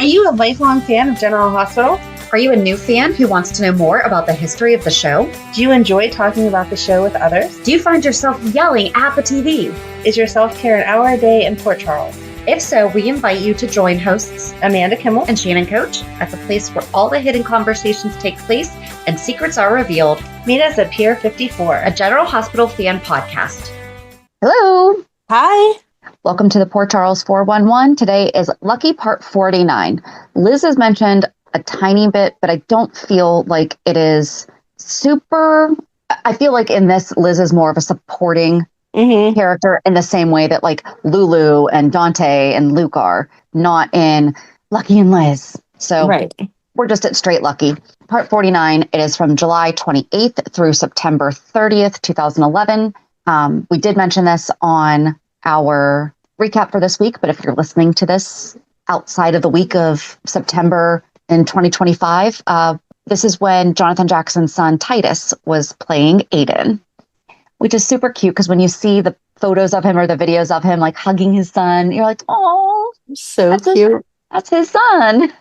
Are you a lifelong fan of General Hospital? Are you a new fan who wants to know more about the history of the show? Do you enjoy talking about the show with others? Do you find yourself yelling at the TV? Is your self-care an hour a day in Port Charles? If so, we invite you to join hosts Amanda Kimmel and Shannon Coach at the place where all the hidden conversations take place and secrets are revealed. Meet us at Pier 54, a General Hospital fan podcast. Hello. Hi. Welcome to the Port Charles 411. Today is Lucky Part 49. Liz has mentioned a tiny bit, but I don't feel like it is super. I feel like in this, Liz is more of a supporting character in the same way that like Lulu and Dante and Luke are, not in Lucky and Liz. So we're just at straight Lucky. Part 49, it is from July 28th through September 30th, 2011. We did mention this on our recap for this week, but if you're listening to this outside of the week of September in 2025, this is when Jonathan Jackson's son Titus was playing Aiden, which is super cute because when you see the photos of him or the videos of him like hugging his son, you're like, oh, so cute. That's his son.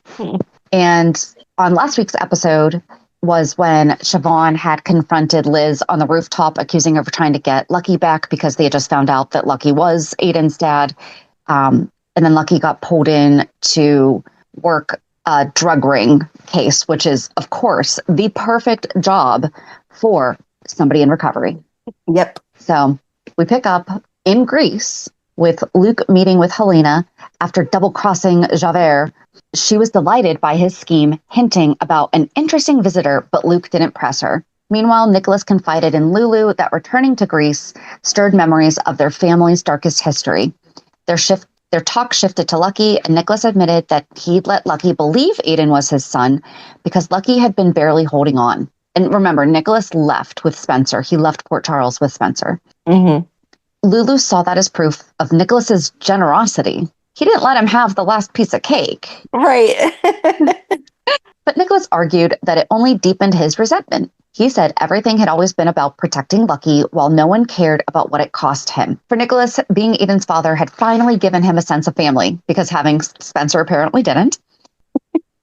And on last week's episode was when Siobhan had confronted Liz on the rooftop, accusing her of trying to get Lucky back because they had just found out that Lucky was Aiden's dad. And then Lucky got pulled in to work a drug ring case, which is, of course, the perfect job for somebody in recovery. Yep. So we pick up in Greece with Luke meeting with Helena after double-crossing Javert. She was delighted by his scheme, hinting about an interesting visitor, but Luke didn't press her. Meanwhile, Nicholas confided in Lulu that returning to Greece stirred memories of their family's darkest history. Their talk shifted to Lucky, and Nicholas admitted that he'd let Lucky believe Aiden was his son because Lucky had been barely holding on. And remember, Nicholas left with Spencer. He left Port Charles with Spencer. Lulu saw that as proof of Nicholas's generosity. He didn't let him have the last piece of cake. Right. But Nicholas argued that it only deepened his resentment. He said everything had always been about protecting Lucky while no one cared about what it cost him. For Nicholas, being Aiden's father had finally given him a sense of family because having Spencer apparently didn't.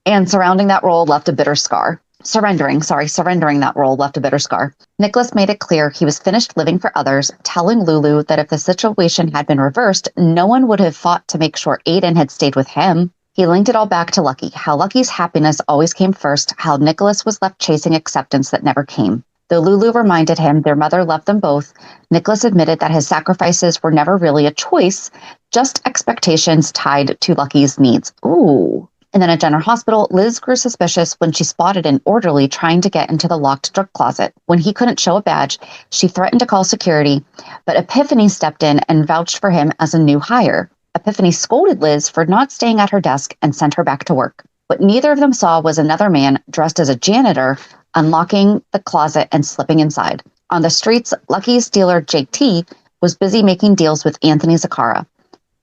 And surrounding that role left a bitter scar. Surrendering that role left a bitter scar. Nicholas made it clear he was finished living for others, telling Lulu that if the situation had been reversed, no one would have fought to make sure Aiden had stayed with him. He linked it all back to Lucky, how Lucky's happiness always came first, how Nicholas was left chasing acceptance that never came. Though Lulu reminded him their mother loved them both, Nicholas admitted that his sacrifices were never really a choice, just expectations tied to Lucky's needs. Ooh. And then at General Hospital, Liz grew suspicious when she spotted an orderly trying to get into the locked drug closet. When he couldn't show a badge, she threatened to call security, but Epiphany stepped in and vouched for him as a new hire. Epiphany scolded Liz for not staying at her desk and sent her back to work. What neither of them saw was another man dressed as a janitor unlocking the closet and slipping inside. On the streets, Lucky's dealer JT was busy making deals with Anthony Zacchara.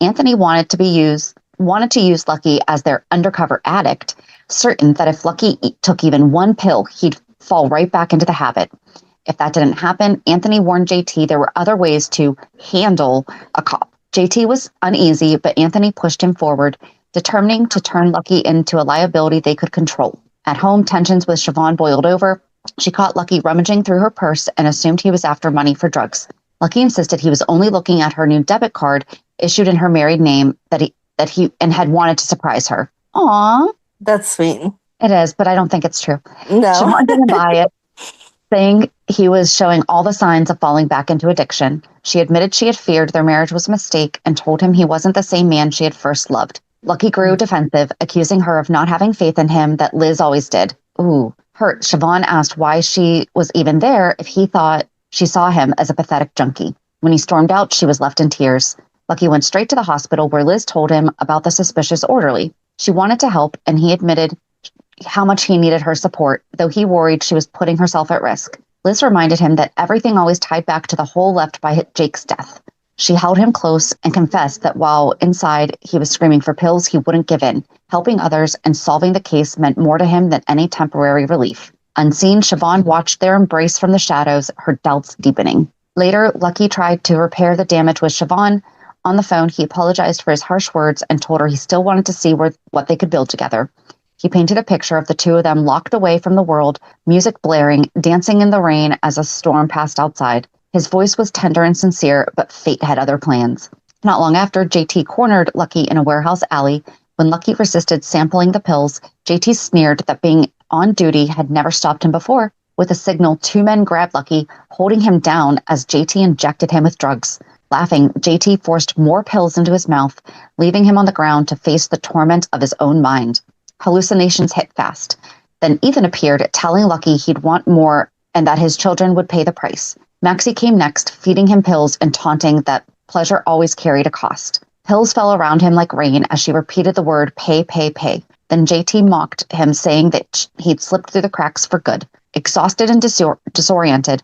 Anthony wanted to use Lucky as their undercover addict, certain that if Lucky took even one pill, he'd fall right back into the habit. If that didn't happen, Anthony warned JT there were other ways to handle a cop. JT was uneasy, but Anthony pushed him forward, determining to turn Lucky into a liability they could control. At home, tensions with Siobhan boiled over. She caught Lucky rummaging through her purse and assumed he was after money for drugs. Lucky insisted he was only looking at her new debit card issued in her married name that he had wanted to surprise her. Aww. That's sweet. It is, but I don't think it's true. No. Siobhan didn't buy it, saying he was showing all the signs of falling back into addiction. She admitted she had feared their marriage was a mistake and told him he wasn't the same man she had first loved. Lucky grew defensive, accusing her of not having faith in him that Liz always did. Ooh, hurt. Siobhan asked why she was even there if he thought she saw him as a pathetic junkie. When he stormed out, she was left in tears. Lucky went straight to the hospital where Liz told him about the suspicious orderly. She wanted to help, and he admitted how much he needed her support, though he worried she was putting herself at risk. Liz reminded him that everything always tied back to the hole left by Jake's death. She held him close and confessed that while inside he was screaming for pills, he wouldn't give in. Helping others and solving the case meant more to him than any temporary relief. Unseen, Siobhan watched their embrace from the shadows, her doubts deepening. Later, Lucky tried to repair the damage with Siobhan, On the phone, he apologized for his harsh words and told her he still wanted to see what they could build together. He painted a picture of the two of them locked away from the world, music blaring, dancing in the rain as a storm passed outside. His voice was tender and sincere, but fate had other plans. Not long after, JT cornered Lucky in a warehouse alley. When Lucky resisted sampling the pills, JT sneered that being on duty had never stopped him before. With a signal, two men grabbed Lucky, holding him down as JT injected him with drugs. Laughing, JT forced more pills into his mouth, leaving him on the ground to face the torment of his own mind. Hallucinations hit fast. Then Ethan appeared, telling Lucky he'd want more and that his children would pay the price. Maxie came next, feeding him pills and taunting that pleasure always carried a cost. Pills fell around him like rain as she repeated the word pay, pay, pay. Then JT mocked him, saying that he'd slipped through the cracks for good. Exhausted and disoriented,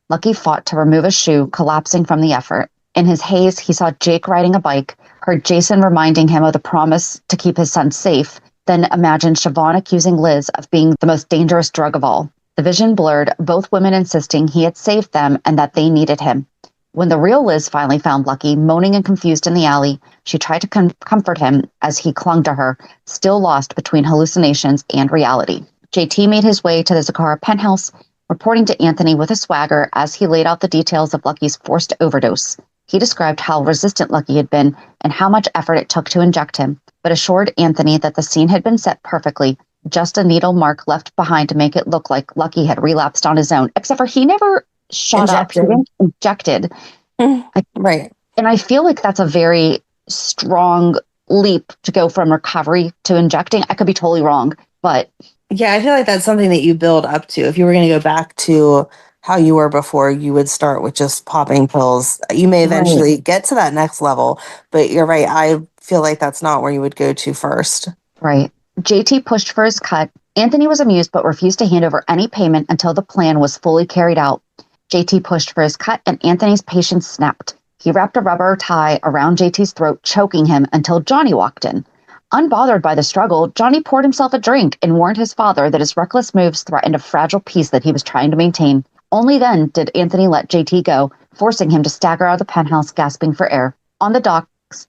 Lucky fought to remove a shoe, collapsing from the effort. In his haze, he saw Jake riding a bike, heard Jason reminding him of the promise to keep his son safe, then imagined Siobhan accusing Liz of being the most dangerous drug of all. The vision blurred, both women insisting he had saved them and that they needed him. When the real Liz finally found Lucky, moaning and confused in the alley, she tried to comfort him as he clung to her, still lost between hallucinations and reality. JT made his way to the Zacchara penthouse, reporting to Anthony with a swagger as he laid out the details of Lucky's forced overdose. He described how resistant Lucky had been and how much effort it took to inject him, but assured Anthony that the scene had been set perfectly, just a needle mark left behind to make it look like Lucky had relapsed on his own, except for he never shot up. He didn't injected. Right. And I feel like that's a very strong leap to go from recovery to injecting. I could be totally wrong, but... Yeah, I feel like that's something that you build up to. If you were going to go back to how you were before, you would start with just popping pills. You may eventually get to that next level, but you're right. I feel like that's not where you would go to first. Right. JT pushed for his cut. Anthony was amused but refused to hand over any payment until the plan was fully carried out. JT pushed for his cut and Anthony's patience snapped. He wrapped a rubber tie around JT's throat, choking him until Johnny walked in. Unbothered by the struggle, Johnny poured himself a drink and warned his father that his reckless moves threatened a fragile peace that he was trying to maintain. Only then did Anthony let JT go, forcing him to stagger out of the penthouse, gasping for air. On the docks,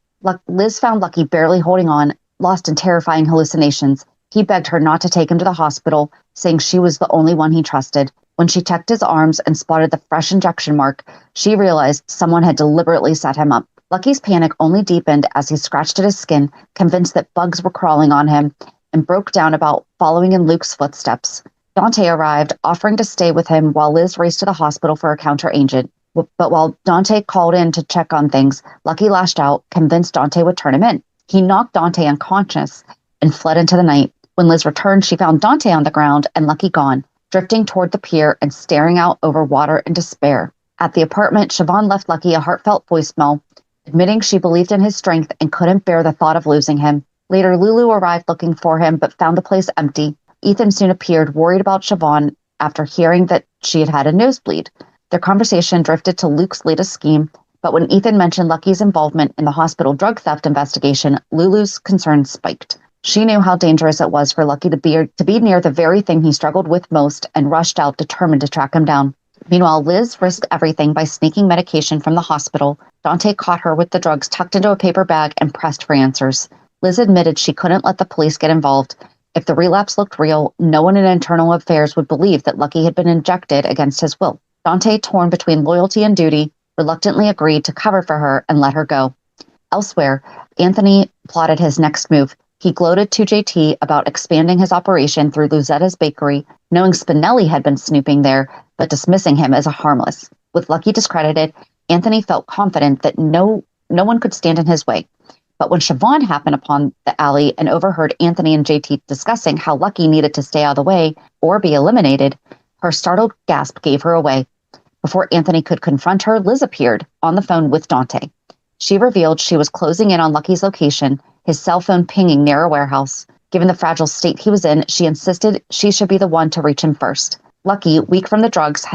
Liz found Lucky barely holding on, lost in terrifying hallucinations. He begged her not to take him to the hospital, saying she was the only one he trusted. When she checked his arms and spotted the fresh injection mark, she realized someone had deliberately set him up. Lucky's panic only deepened as he scratched at his skin, convinced that bugs were crawling on him, and broke down about following in Luke's footsteps. Dante arrived, offering to stay with him while Liz raced to the hospital for a counteragent. But while Dante called in to check on things, Lucky lashed out, convinced Dante would turn him in. He knocked Dante unconscious and fled into the night. When Liz returned, she found Dante on the ground and Lucky gone, drifting toward the pier and staring out over water in despair. At the apartment, Siobhan left Lucky a heartfelt voicemail, admitting she believed in his strength and couldn't bear the thought of losing him. Later, Lulu arrived looking for him, but found the place empty. Ethan soon appeared, worried about Siobhan after hearing that she had had a nosebleed. Their conversation drifted to Luke's latest scheme, but when Ethan mentioned Lucky's involvement in the hospital drug theft investigation, Lulu's concerns spiked. She knew how dangerous it was for Lucky to be near the very thing he struggled with most and rushed out determined to track him down. Meanwhile, Liz risked everything by sneaking medication from the hospital. Dante caught her with the drugs tucked into a paper bag and pressed for answers. Liz admitted she couldn't let the police get involved. If the relapse looked real, no one in internal affairs would believe that Lucky had been injected against his will. Dante, torn between loyalty and duty, reluctantly agreed to cover for her and let her go. Elsewhere, Anthony plotted his next move. He gloated to JT about expanding his operation through Luzetta's bakery, knowing Spinelli had been snooping there, but dismissing him as a harmless. With Lucky discredited, Anthony felt confident that no one could stand in his way. But when Siobhan happened upon the alley and overheard Anthony and JT discussing how Lucky needed to stay out of the way or be eliminated, her startled gasp gave her away. Before Anthony could confront her, Liz appeared on the phone with Dante. She revealed she was closing in on Lucky's location, his cell phone pinging near a warehouse. Given the fragile state he was in, she insisted she should be the one to reach him first. Lucky, weak from the drugs that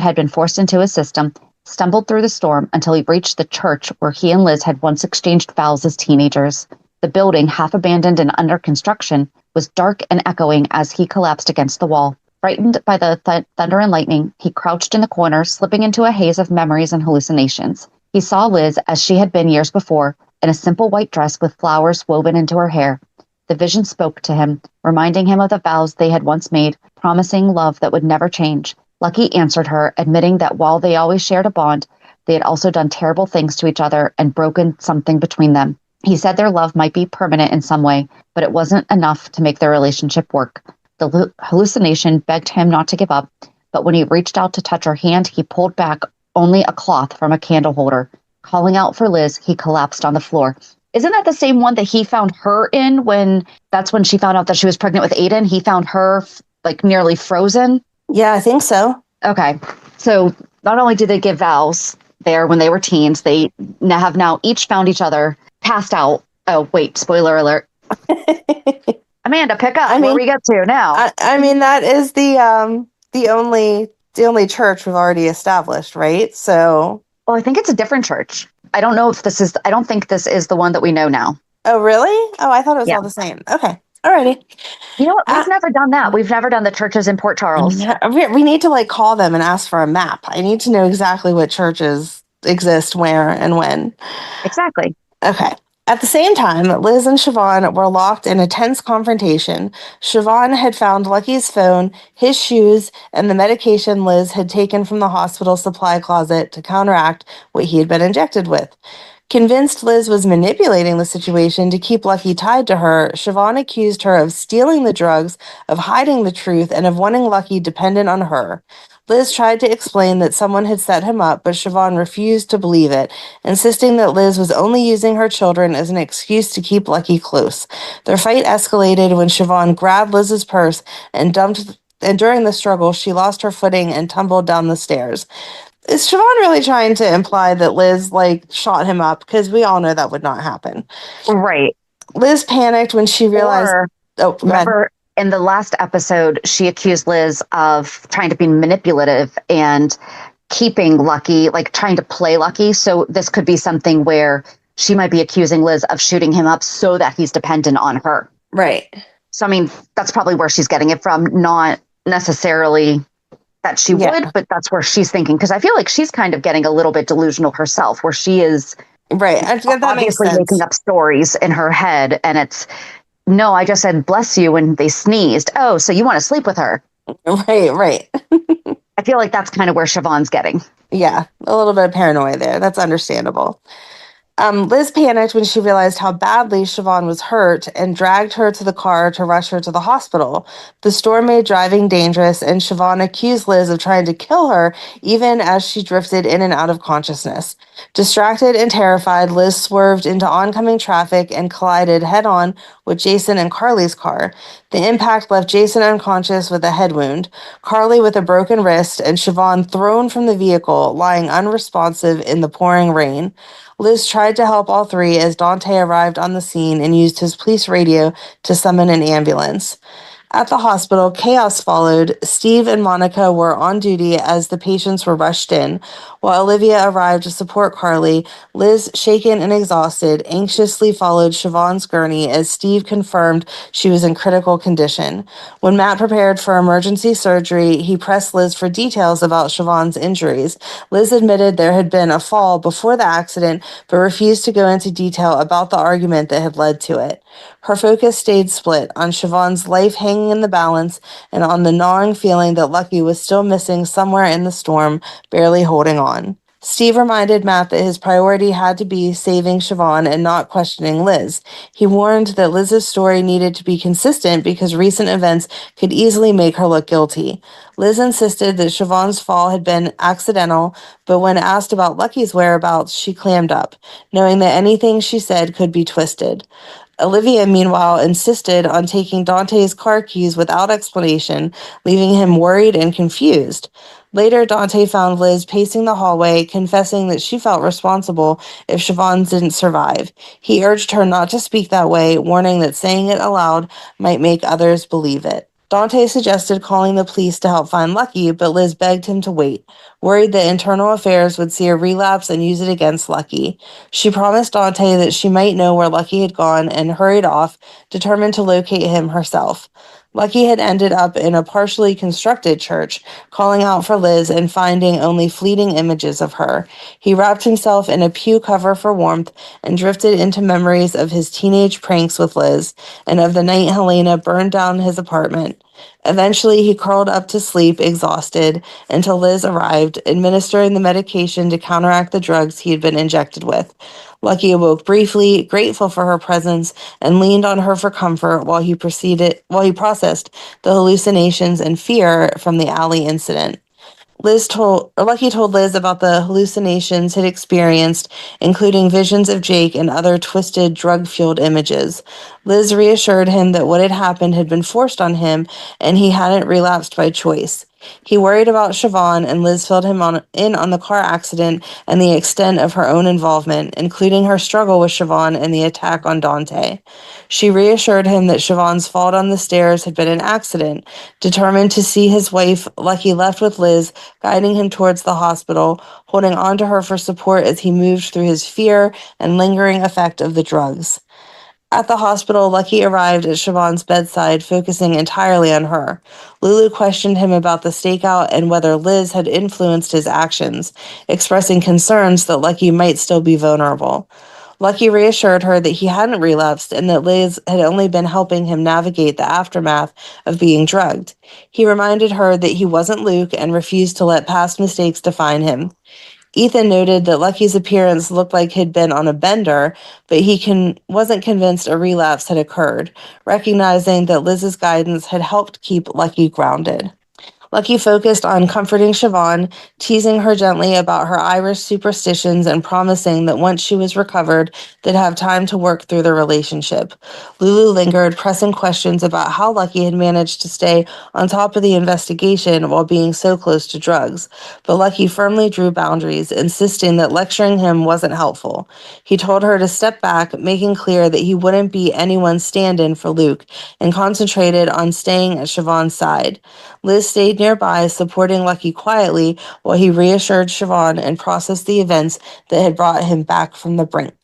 had been forced into his system, stumbled through the storm until he reached the church where he and Liz had once exchanged vows as teenagers. The building, half abandoned and under construction, was dark and echoing as he collapsed against the wall. Frightened by the thunder and lightning, he crouched in the corner, slipping into a haze of memories and hallucinations. He saw Liz as she had been years before, in a simple white dress with flowers woven into her hair. The vision spoke to him, reminding him of the vows they had once made, promising love that would never change. Lucky answered her, admitting that while they always shared a bond, they had also done terrible things to each other and broken something between them. He said their love might be permanent in some way, but it wasn't enough to make their relationship work. The hallucination begged him not to give up, but when he reached out to touch her hand, he pulled back only a cloth from a candle holder. Calling out for Liz, he collapsed on the floor. Isn't that the same one that he found her in that's when she found out that she was pregnant with Aiden? He found her like nearly frozen? Yeah, I think so. Okay. So not only did they give vows there when they were teens, they have now each found each other passed out. Oh, wait, spoiler alert. Amanda, pick up where we get to now. I mean, that is the only church we've already established, right? So. Well, I think it's a different church. I don't know if I don't think this is the one that we know now. Oh, really? Oh, I thought it was all the same. Okay. Alrighty. You know what? We've never done that. We've never done the churches in Port Charles. We need to call them and ask for a map. I need to know exactly what churches exist where and when. Exactly. Okay. At the same time, Liz and Siobhan were locked in a tense confrontation. Siobhan had found Lucky's phone, his shoes, and the medication Liz had taken from the hospital supply closet to counteract what he had been injected with. Convinced Liz was manipulating the situation to keep Lucky tied to her, Siobhan accused her of stealing the drugs, of hiding the truth, and of wanting Lucky dependent on her. Liz tried to explain that someone had set him up, but Siobhan refused to believe it, insisting that Liz was only using her children as an excuse to keep Lucky close. Their fight escalated when Siobhan grabbed Liz's purse and during the struggle, she lost her footing and tumbled down the stairs. Is Siobhan really trying to imply that Liz shot him up? Because we all know that would not happen. Right. Liz panicked when she realized. Remember in the last episode, she accused Liz of trying to be manipulative and keeping Lucky, trying to play Lucky. So this could be something where she might be accusing Liz of shooting him up so that he's dependent on her. Right. So, I mean, that's probably where she's getting it from, not necessarily that she would, but that's where she's thinking. Because I feel like she's kind of getting a little bit delusional herself, where she is obviously making up stories in her head. And it's, no, I just said, bless you, when they sneezed. Oh, so you want to sleep with her. Right. I feel like that's kind of where Siobhan's getting. Yeah, a little bit of paranoia there. That's understandable. Liz panicked when she realized how badly Siobhan was hurt and dragged her to the car to rush her to the hospital. The storm made driving dangerous, and Siobhan accused Liz of trying to kill her even as she drifted in and out of consciousness. Distracted and terrified, Liz swerved into oncoming traffic and collided head-on with Jason and Carly's car. The impact left Jason unconscious with a head wound, Carly with a broken wrist, and Siobhan thrown from the vehicle, lying unresponsive in the pouring rain. Liz tried to help all three as Dante arrived on the scene and used his police radio to summon an ambulance. At the hospital, chaos followed. Steve and Monica were on duty as the patients were rushed in. While Olivia arrived to support Carly, Liz, shaken and exhausted, anxiously followed Siobhan's gurney as Steve confirmed she was in critical condition. When Matt prepared for emergency surgery, he pressed Liz for details about Siobhan's injuries. Liz admitted there had been a fall before the accident, but refused to go into detail about the argument that had led to it. Her focus stayed split on Siobhan's life hanging in the balance and on the gnawing feeling that Lucky was still missing somewhere in the storm, barely holding on. Steve reminded Matt that his priority had to be saving Siobhan and not questioning Liz. He warned that Liz's story needed to be consistent because recent events could easily make her look guilty. Liz insisted that Siobhan's fall had been accidental, but when asked about Lucky's whereabouts, she clammed up, knowing that anything she said could be twisted. Olivia, meanwhile, insisted on taking Dante's car keys without explanation, leaving him worried and confused. Later, Dante found Liz pacing the hallway, confessing that she felt responsible if Siobhan didn't survive. He urged her not to speak that way, warning that saying it aloud might make others believe it. Dante suggested calling the police to help find Lucky, but Liz begged him to wait, worried that internal affairs would see a relapse and use it against Lucky. She promised Dante that she might know where Lucky had gone and hurried off, determined to locate him herself. Lucky had ended up in a partially constructed church, calling out for Liz and finding only fleeting images of her. He wrapped himself in a pew cover for warmth and drifted into memories of his teenage pranks with Liz and of the night Helena burned down his apartment. Eventually, he curled up to sleep, exhausted, until Liz arrived, administering the medication to counteract the drugs he had been injected with. Lucky awoke briefly, grateful for her presence, and leaned on her for comfort while he processed the hallucinations and fear from the alley incident. Lucky told Liz about the hallucinations he'd experienced, including visions of Jake and other twisted, drug-fueled images. Liz reassured him that what had happened had been forced on him, and he hadn't relapsed by choice. He worried about Siobhan, and Liz filled him in on the car accident and the extent of her own involvement, including her struggle with Siobhan and the attack on Dante. She reassured him that Siobhan's fall on the stairs had been an accident, determined to see his wife, Lucky, left with Liz, guiding him towards the hospital, holding on to her for support as he moved through his fear and lingering effect of the drugs. At the hospital, Lucky arrived at Siobhan's bedside, focusing entirely on her. Lulu questioned him about the stakeout and whether Liz had influenced his actions, expressing concerns that Lucky might still be vulnerable. Lucky reassured her that he hadn't relapsed and that Liz had only been helping him navigate the aftermath of being drugged. He reminded her that he wasn't Luke and refused to let past mistakes define him. Ethan noted that Lucky's appearance looked like he'd been on a bender, but he wasn't convinced a relapse had occurred, recognizing that Liz's guidance had helped keep Lucky grounded. Lucky focused on comforting Siobhan, teasing her gently about her Irish superstitions and promising that once she was recovered, they'd have time to work through the relationship. Lulu lingered, pressing questions about how Lucky had managed to stay on top of the investigation while being so close to drugs. But Lucky firmly drew boundaries, insisting that lecturing him wasn't helpful. He told her to step back, making clear that he wouldn't be anyone's stand-in for Luke, and concentrated on staying at Siobhan's side. Liz stayed nearby, supporting Lucky quietly while he reassured Siobhan and processed the events that had brought him back from the brink.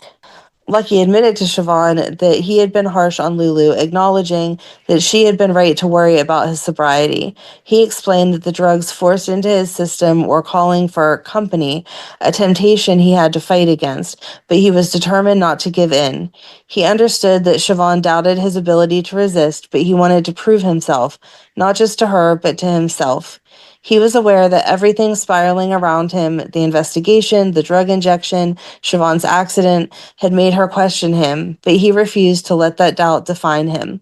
Lucky admitted to Siobhan that he had been harsh on Lulu, acknowledging that she had been right to worry about his sobriety. He explained that the drugs forced into his system were calling for company, a temptation he had to fight against, but he was determined not to give in. He understood that Siobhan doubted his ability to resist, but he wanted to prove himself, not just to her, but to himself. He was aware that everything spiraling around him, the investigation, the drug injection, Siobhan's accident, had made her question him, but he refused to let that doubt define him.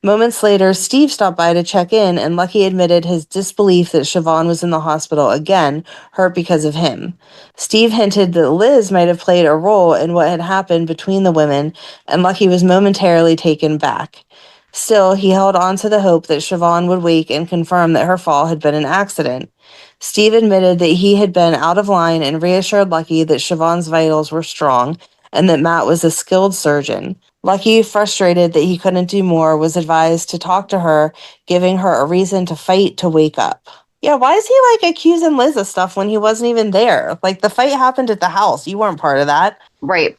Moments later, Steve stopped by to check in, and Lucky admitted his disbelief that Siobhan was in the hospital again, hurt because of him. Steve hinted that Liz might have played a role in what had happened between the women, and Lucky was momentarily taken back. Still, he held on to the hope that Siobhan would wake and confirm that her fall had been an accident. Steve admitted that he had been out of line and reassured Lucky that Siobhan's vitals were strong and that Matt was a skilled surgeon. Lucky, frustrated that he couldn't do more, was advised to talk to her, giving her a reason to fight to wake up. Yeah, why is he accusing Liz of stuff when he wasn't even there? The fight happened at the house. You weren't part of that. Right.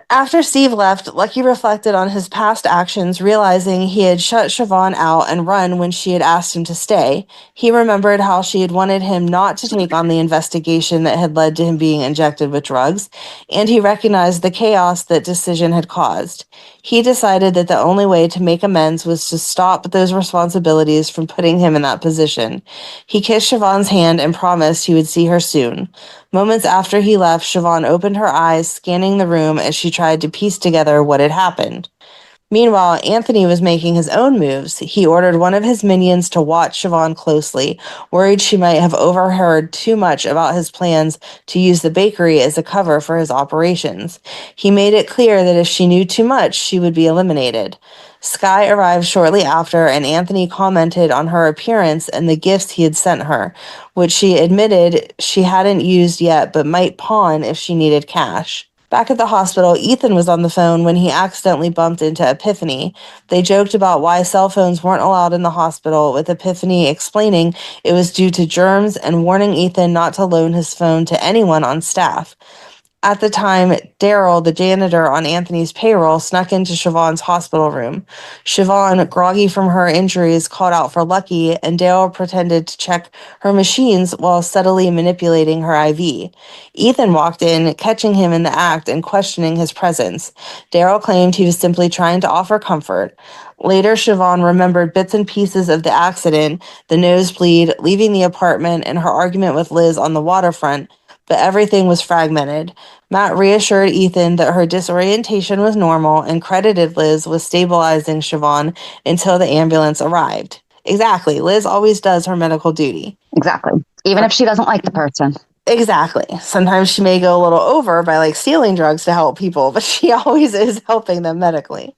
After Steve left, Lucky reflected on his past actions, realizing he had shut Siobhan out and run when she had asked him to stay. He remembered how she had wanted him not to take on the investigation that had led to him being injected with drugs, and he recognized the chaos that decision had caused. He decided that the only way to make amends was to stop those responsibilities from putting him in that position. He kissed Siobhan's hand and promised he would see her soon. Moments after he left, Siobhan opened her eyes, scanning the room as she tried to piece together what had happened. Meanwhile, Anthony was making his own moves. He ordered one of his minions to watch Siobhan closely, worried she might have overheard too much about his plans to use the bakery as a cover for his operations. He made it clear that if she knew too much, she would be eliminated. Sky arrived shortly after, and Anthony commented on her appearance and the gifts he had sent her, which she admitted she hadn't used yet but might pawn if she needed cash. Back at the hospital, Ethan was on the phone when he accidentally bumped into Epiphany. They joked about why cell phones weren't allowed in the hospital, with Epiphany explaining it was due to germs and warning Ethan not to loan his phone to anyone on staff. At the time, Daryl, the janitor on Anthony's payroll, snuck into Siobhan's hospital room. Siobhan, groggy from her injuries, called out for Lucky, and Daryl pretended to check her machines while subtly manipulating her IV. Ethan walked in, catching him in the act and questioning his presence. Daryl claimed he was simply trying to offer comfort. Later, Siobhan remembered bits and pieces of the accident, the nosebleed, leaving the apartment, and her argument with Liz on the waterfront, but everything was fragmented. Matt reassured Ethan that her disorientation was normal and credited Liz with stabilizing Siobhan until the ambulance arrived. Exactly. Liz always does her medical duty. Exactly. Even if she doesn't like the person. Exactly. Sometimes she may go a little over by stealing drugs to help people, but she always is helping them medically.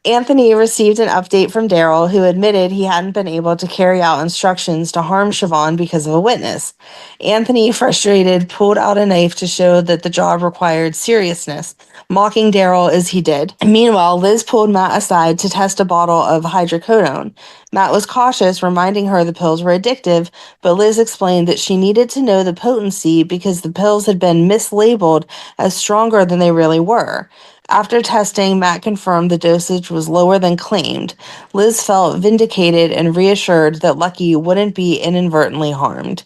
Anthony received an update from Daryl, who admitted he hadn't been able to carry out instructions to harm Siobhan because of a witness. Anthony, frustrated, pulled out a knife to show that the job required seriousness, mocking Daryl as he did. Meanwhile, Liz pulled Matt aside to test a bottle of hydrocodone. Matt was cautious, reminding her the pills were addictive, but Liz explained that she needed to know the potency because the pills had been mislabeled as stronger than they really were. After testing, Matt confirmed the dosage was lower than claimed. Liz felt vindicated and reassured that Lucky wouldn't be inadvertently harmed.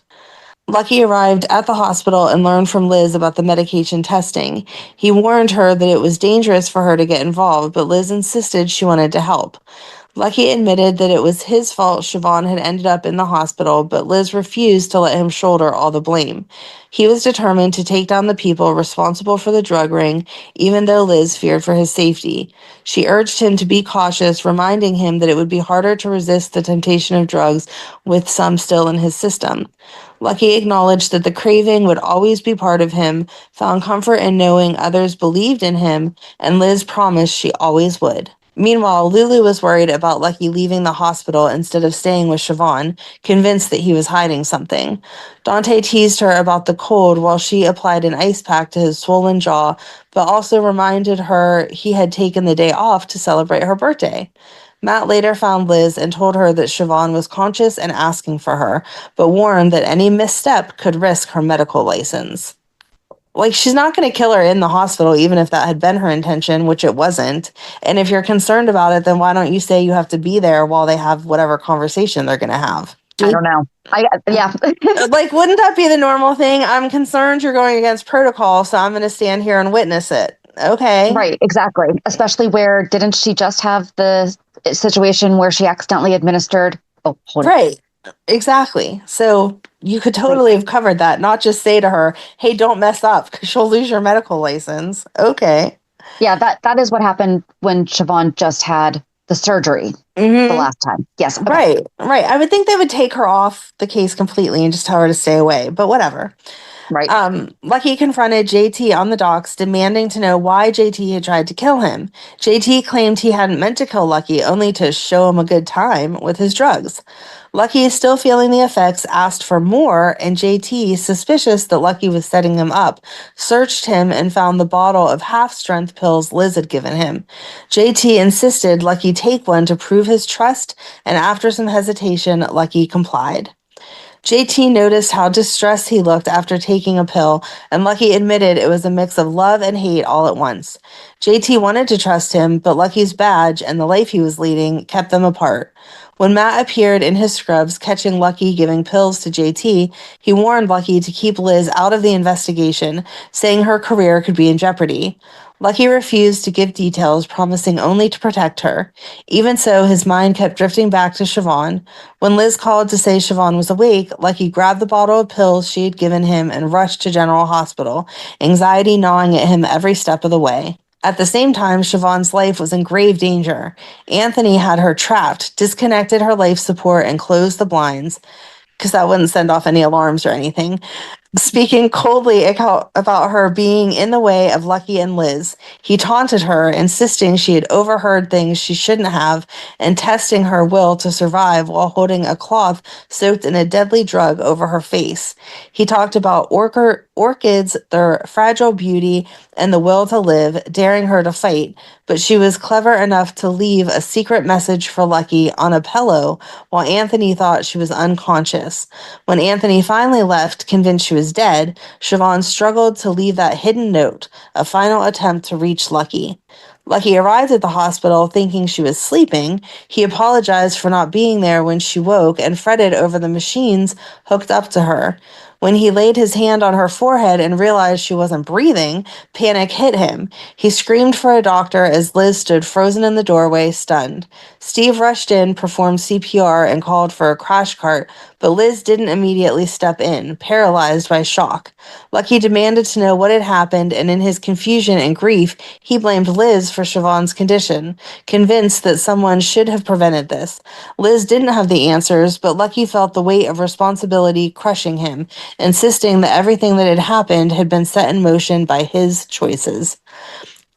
Lucky arrived at the hospital and learned from Liz about the medication testing. He warned her that it was dangerous for her to get involved, but Liz insisted she wanted to help. Lucky admitted that it was his fault Siobhan had ended up in the hospital, but Liz refused to let him shoulder all the blame. He was determined to take down the people responsible for the drug ring, even though Liz feared for his safety. She urged him to be cautious, reminding him that it would be harder to resist the temptation of drugs with some still in his system. Lucky acknowledged that the craving would always be part of him, found comfort in knowing others believed in him, and Liz promised she always would. Meanwhile, Lulu was worried about Lucky leaving the hospital instead of staying with Siobhan, convinced that he was hiding something. Dante teased her about the cold while she applied an ice pack to his swollen jaw, but also reminded her he had taken the day off to celebrate her birthday. Matt later found Liz and told her that Siobhan was conscious and asking for her, but warned that any misstep could risk her medical license. She's not going to kill her in the hospital, even if that had been her intention, which it wasn't. And if you're concerned about it, then why don't you say you have to be there while they have whatever conversation they're going to have? I don't know. Yeah. Wouldn't that be the normal thing? I'm concerned you're going against protocol, so I'm going to stand here and witness it. Okay. Right, exactly. Especially where didn't she just have the situation where she accidentally administered? Oh, hold on. Right. Exactly. So you could totally have covered that, not just say to her, hey, don't mess up because she'll lose your medical license. Okay. Yeah, that is what happened when Siobhan just had the surgery the last time. Yes. Okay. Right. I would think they would take her off the case completely and just tell her to stay away, but whatever. Right. Lucky confronted JT on the docks, demanding to know why JT had tried to kill him. JT claimed he hadn't meant to kill Lucky, only to show him a good time with his drugs. Lucky, still feeling the effects, asked for more, and JT, suspicious that Lucky was setting him up, searched him and found the bottle of half-strength pills Liz had given him. JT insisted Lucky take one to prove his trust, and after some hesitation, Lucky complied. JT noticed how distressed he looked after taking a pill, and Lucky admitted it was a mix of love and hate all at once. JT wanted to trust him, but Lucky's badge and the life he was leading kept them apart. When Matt appeared in his scrubs, catching Lucky giving pills to JT, he warned Lucky to keep Liz out of the investigation, saying her career could be in jeopardy. Lucky refused to give details, promising only to protect her. Even so, his mind kept drifting back to Siobhan. When Liz called to say Siobhan was awake, Lucky grabbed the bottle of pills she had given him and rushed to General Hospital, anxiety gnawing at him every step of the way. At the same time, Siobhan's life was in grave danger. Anthony had her trapped, disconnected her life support, and closed the blinds, because that wouldn't send off any alarms or anything. Speaking coldly about her being in the way of Lucky and Liz, he taunted her, insisting she had overheard things she shouldn't have, and testing her will to survive while holding a cloth soaked in a deadly drug over her face. He talked about orchids, their fragile beauty, and the will to live, daring her to fight, but she was clever enough to leave a secret message for Lucky on a pillow while Anthony thought she was unconscious. When Anthony finally left, convinced she was was dead, Siobhan struggled to leave that hidden note, a final attempt to reach Lucky. Lucky arrived at the hospital thinking she was sleeping. He apologized for not being there when she woke and fretted over the machines hooked up to her. When he laid his hand on her forehead and realized she wasn't breathing, panic hit him. He screamed for a doctor as Liz stood frozen in the doorway, stunned. Steve rushed in, performed CPR, and called for a crash cart, but Liz didn't immediately step in, paralyzed by shock. Lucky demanded to know what had happened, and in his confusion and grief, he blamed Liz for Siobhan's condition, convinced that someone should have prevented this. Liz didn't have the answers, but Lucky felt the weight of responsibility crushing him, insisting that everything that had happened had been set in motion by his choices.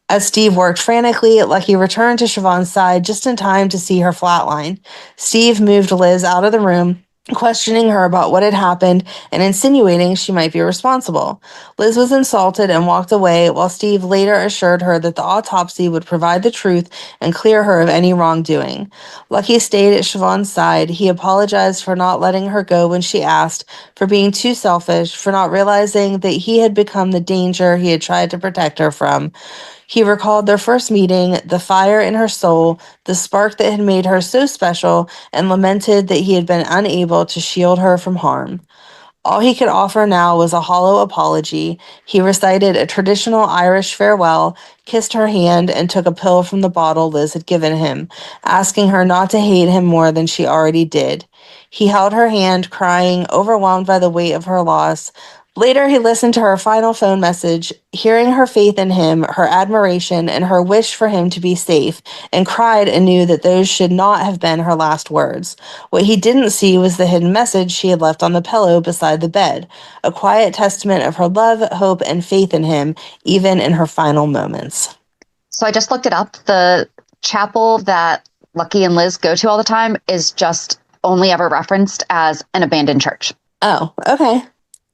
As Steve worked frantically, Lucky returned to Siobhan's side just in time to see her flatline. Steve moved Liz out of the room, questioning her about what had happened and insinuating she might be responsible. Liz was insulted and walked away, while Steve later assured her that the autopsy would provide the truth and clear her of any wrongdoing. Lucky stayed at Siobhan's side. He apologized for not letting her go when she asked, for being too selfish, for not realizing that he had become the danger he had tried to protect her from. He recalled their first meeting, the fire in her soul, the spark that had made her so special, and lamented that he had been unable to shield her from harm. All he could offer now was a hollow apology. He recited a traditional Irish farewell, kissed her hand, and took a pill from the bottle Liz had given him, asking her not to hate him more than she already did. He held her hand, crying, overwhelmed by the weight of her loss. Later, he listened to her final phone message, hearing her faith in him, her admiration, and her wish for him to be safe, and cried anew that those should not have been her last words. What he didn't see was the hidden message she had left on the pillow beside the bed, a quiet testament of her love, hope, and faith in him, even in her final moments. So I just looked it up. The chapel that Lucky and Liz go to all the time is just only ever referenced as an abandoned church. Oh, okay.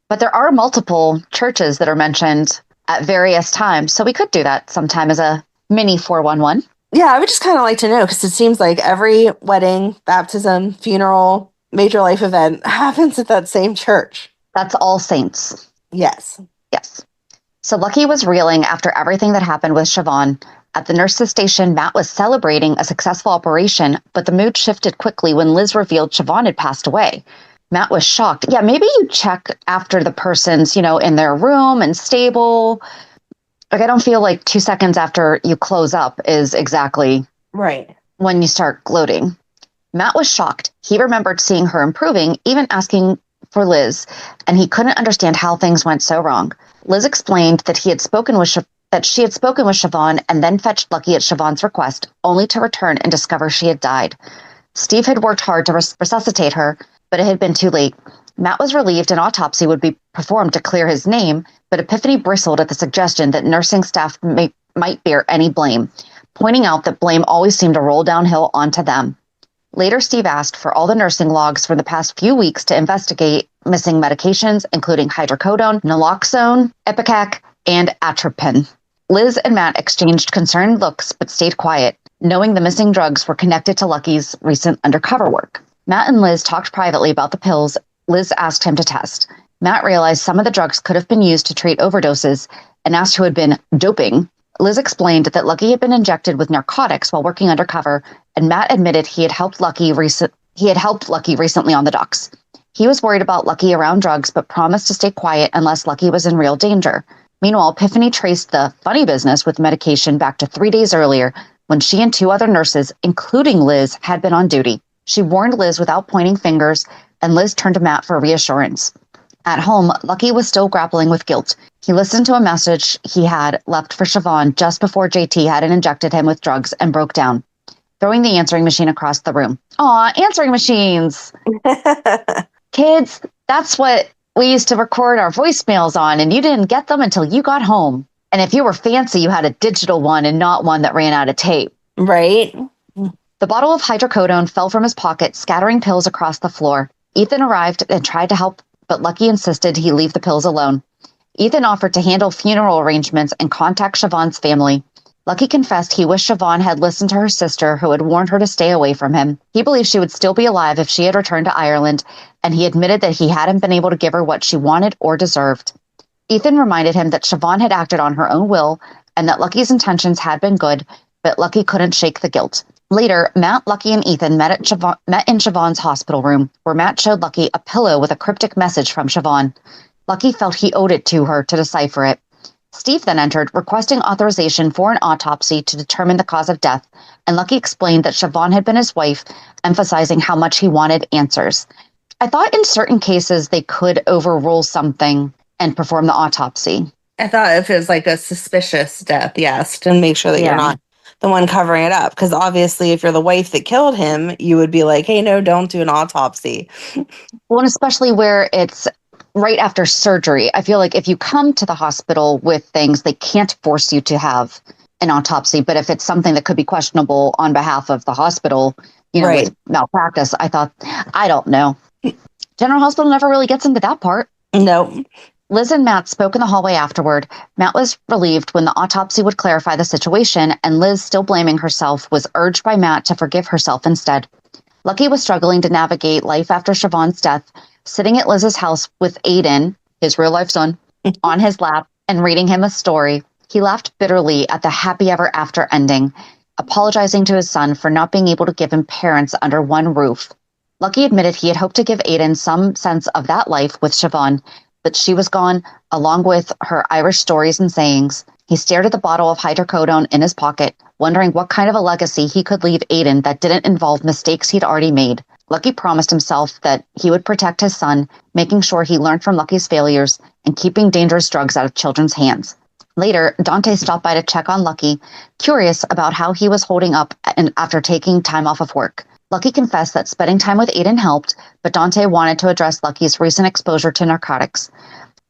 But there are multiple churches that are mentioned at various times. So we could do that sometime as a mini 411. Yeah, I would just kind of like to know, because it seems like every wedding, baptism, funeral, major life event happens at that same church. That's All Saints. Yes. Yes. So Lucky was reeling after everything that happened with Siobhan. At the nurse's station, Matt was celebrating a successful operation, but the mood shifted quickly when Liz revealed Siobhan had passed away. Matt was shocked. Yeah, maybe you check after the person's, in their room and stable. Like, I don't feel like 2 seconds after you close up is exactly right when you start gloating. Matt was shocked. He remembered seeing her improving, even asking for Liz, and he couldn't understand how things went so wrong. Liz explained that she had spoken with Siobhan and then fetched Lucky at Siobhan's request, only to return and discover she had died. Steve had worked hard to resuscitate her, but it had been too late. Matt was relieved an autopsy would be performed to clear his name, but Epiphany bristled at the suggestion that nursing staff might bear any blame, pointing out that blame always seemed to roll downhill onto them. Later, Steve asked for all the nursing logs for the past few weeks to investigate missing medications, including hydrocodone, naloxone, ipecac, and atropine. Liz and Matt exchanged concerned looks but stayed quiet, knowing the missing drugs were connected to Lucky's recent undercover work. Matt and Liz talked privately about the pills Liz asked him to test. Matt realized some of the drugs could have been used to treat overdoses and asked who had been doping. Liz explained that Lucky had been injected with narcotics while working undercover, and Matt admitted he had helped Lucky recently on the docks. He was worried about Lucky around drugs, but promised to stay quiet unless Lucky was in real danger. Meanwhile, Epiphany traced the funny business with medication back to 3 days earlier, when she and 2 other nurses, including Liz, had been on duty. She warned Liz without pointing fingers, and Liz turned to Matt for reassurance. At home, Lucky was still grappling with guilt. He listened to a message he had left for Siobhan just before JT hadn't injected him with drugs and broke down, throwing the answering machine across the room. Aw, answering machines! Kids, that's what we used to record our voicemails on, and you didn't get them until you got home. And if you were fancy, you had a digital one and not one that ran out of tape. Right. The bottle of hydrocodone fell from his pocket, scattering pills across the floor. Ethan arrived and tried to help, but Lucky insisted he leave the pills alone. Ethan offered to handle funeral arrangements and contact Siobhan's family. Lucky confessed he wished Siobhan had listened to her sister, who had warned her to stay away from him. He believed she would still be alive if she had returned to Ireland, and he admitted that he hadn't been able to give her what she wanted or deserved. Ethan reminded him that Siobhan had acted on her own will and that Lucky's intentions had been good, but Lucky couldn't shake the guilt. Later, Matt, Lucky, and Ethan met in Siobhan's hospital room, where Matt showed Lucky a pillow with a cryptic message from Siobhan. Lucky felt he owed it to her to decipher it. Steve then entered, requesting authorization for an autopsy to determine the cause of death, and Lucky explained that Siobhan had been his wife, emphasizing how much he wanted answers. I thought in certain cases they could overrule something and perform the autopsy. I thought if it was like a suspicious death, yes, to make sure that you're not the one covering it up. Because obviously, if you're the wife that killed him, you would be like, hey, no, don't do an autopsy. Well, and especially where it's right after surgery. I feel like if you come to the hospital with things, they can't force you to have an autopsy. But if it's something that could be questionable on behalf of the hospital, Right. with malpractice, I don't know. General Hospital never really gets into that part. No. Liz and Matt spoke in the hallway afterward. Matt was relieved when the autopsy would clarify the situation, and Liz, still blaming herself, was urged by Matt to forgive herself instead. Lucky was struggling to navigate life after Siobhan's death, sitting at Liz's house with Aiden, his real-life son, on his lap and reading him a story. He laughed bitterly at the happy ever after ending, apologizing to his son for not being able to give him parents under one roof. Lucky admitted he had hoped to give Aiden some sense of that life with Siobhan, but she was gone, along with her Irish stories and sayings. He stared at the bottle of hydrocodone in his pocket, wondering what kind of a legacy he could leave Aiden that didn't involve mistakes he'd already made. Lucky promised himself that he would protect his son, making sure he learned from Lucky's failures and keeping dangerous drugs out of children's hands. Later, Dante stopped by to check on Lucky, curious about how he was holding up after taking time off of work. Lucky confessed that spending time with Aiden helped, but Dante wanted to address Lucky's recent exposure to narcotics.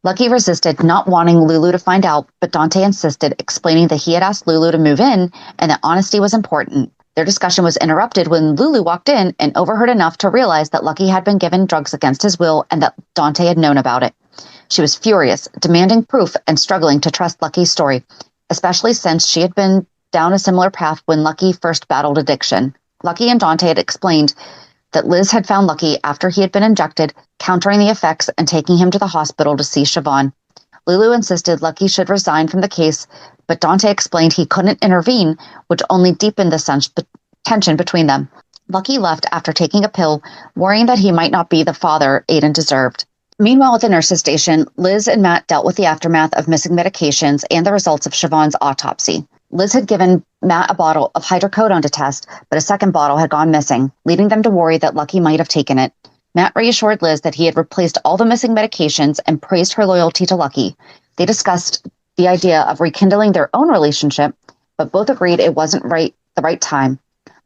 Lucky resisted, not wanting Lulu to find out, but Dante insisted, explaining that he had asked Lulu to move in and that honesty was important. Their discussion was interrupted when Lulu walked in and overheard enough to realize that Lucky had been given drugs against his will and that Dante had known about it. She was furious, demanding proof and struggling to trust Lucky's story, especially since she had been down a similar path when Lucky first battled addiction. Lucky and Dante had explained that Liz had found Lucky after he had been injected, countering the effects and taking him to the hospital to see Siobhan. Lulu insisted Lucky should resign from the case, but Dante explained he couldn't intervene, which only deepened the tension between them. Lucky left after taking a pill, worrying that he might not be the father Aiden deserved. Meanwhile, at the nurse's station, Liz and Matt dealt with the aftermath of missing medications and the results of Siobhan's autopsy. Liz had given Matt a bottle of hydrocodone to test, but a second bottle had gone missing, leading them to worry that Lucky might have taken it. Matt reassured Liz that he had replaced all the missing medications and praised her loyalty to Lucky. They discussed the idea of rekindling their own relationship, but both agreed it wasn't the right time.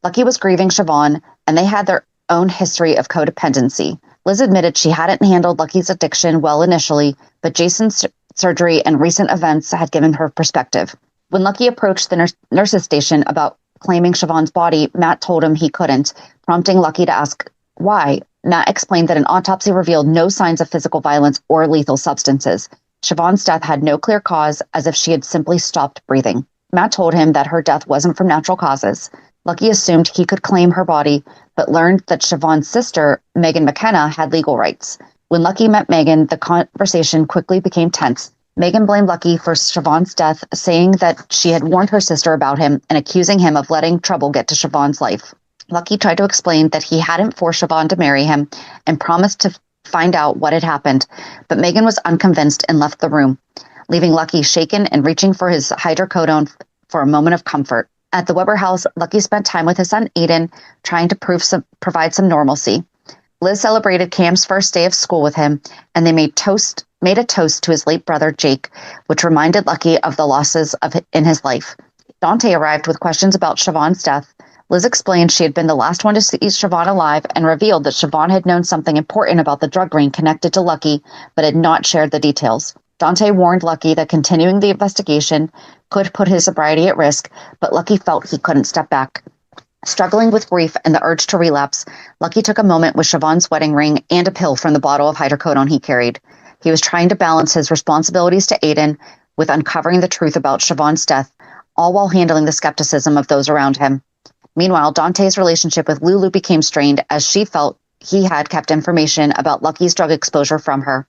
Lucky was grieving Siobhan, and they had their own history of codependency. Liz admitted she hadn't handled Lucky's addiction well initially, but Jason's surgery and recent events had given her perspective. When Lucky approached the nurse's station about claiming Siobhan's body, Matt told him he couldn't, prompting Lucky to ask why. Matt explained that an autopsy revealed no signs of physical violence or lethal substances. Siobhan's death had no clear cause, as if she had simply stopped breathing. Matt told him that her death wasn't from natural causes. Lucky assumed he could claim her body, but learned that Siobhan's sister, Megan McKenna, had legal rights. When Lucky met Megan, the conversation quickly became tense. Megan blamed Lucky for Siobhan's death, saying that she had warned her sister about him and accusing him of letting trouble get to Siobhan's life. Lucky tried to explain that he hadn't forced Siobhan to marry him and promised to find out what had happened, but Megan was unconvinced and left the room, leaving Lucky shaken and reaching for his hydrocodone for a moment of comfort. At the Weber house, Lucky spent time with his son Aiden, trying to provide some normalcy. Liz celebrated Cam's first day of school with him, and they made a toast to his late brother Jake, which reminded Lucky of the losses in his life. Dante arrived with questions about Siobhan's death. Liz explained she had been the last one to see Siobhan alive and revealed that Siobhan had known something important about the drug ring connected to Lucky, but had not shared the details. Dante warned Lucky that continuing the investigation could put his sobriety at risk, but Lucky felt he couldn't step back. Struggling with grief and the urge to relapse, Lucky took a moment with Siobhan's wedding ring and a pill from the bottle of hydrocodone he carried. He was trying to balance his responsibilities to Aiden with uncovering the truth about Siobhan's death, all while handling the skepticism of those around him. Meanwhile, Dante's relationship with Lulu became strained as she felt he had kept information about Lucky's drug exposure from her.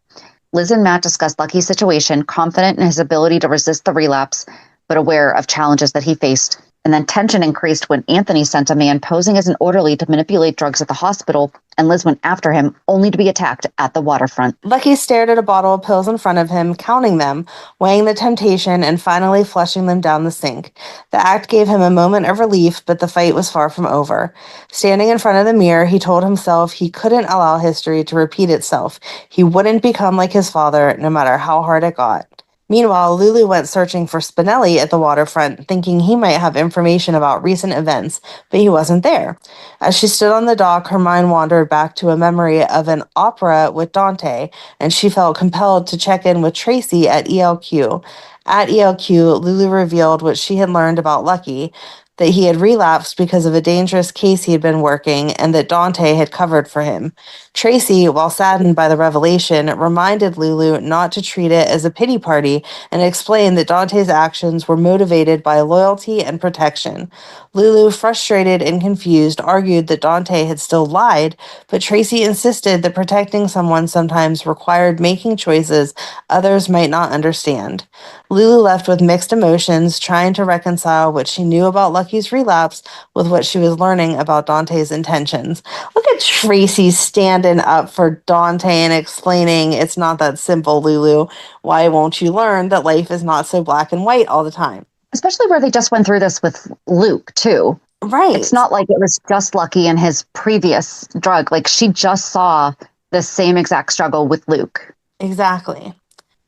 Liz and Matt discussed Lucky's situation, confident in his ability to resist the relapse, but aware of challenges that he faced. And then tension increased when Anthony sent a man posing as an orderly to manipulate drugs at the hospital, and Liz went after him, only to be attacked at the waterfront. Lucky stared at a bottle of pills in front of him, counting them, weighing the temptation, and finally flushing them down the sink. The act gave him a moment of relief, but the fight was far from over. Standing in front of the mirror, he told himself he couldn't allow history to repeat itself. He wouldn't become like his father, no matter how hard it got. Meanwhile, Lulu went searching for Spinelli at the waterfront, thinking he might have information about recent events, but he wasn't there. As she stood on the dock, her mind wandered back to a memory of an opera with Dante, and she felt compelled to check in with Tracy at ELQ. At ELQ, Lulu revealed what she had learned about Lucky, that he had relapsed because of a dangerous case he had been working and that Dante had covered for him. Tracy, while saddened by the revelation, reminded Lulu not to treat it as a pity party and explained that Dante's actions were motivated by loyalty and protection. Lulu, frustrated and confused, argued that Dante had still lied, but Tracy insisted that protecting someone sometimes required making choices others might not understand. Lulu left with mixed emotions, trying to reconcile what she knew about Lucky's relapse with what she was learning about Dante's intentions. Look at Tracy standing up for Dante and explaining it's not that simple, Lulu. Why won't you learn that life is not so black and white all the time? Especially where they just went through this with Luke, too. Right. It's not like it was just Lucky and his previous drug. Like, she just saw the same exact struggle with Luke. Exactly.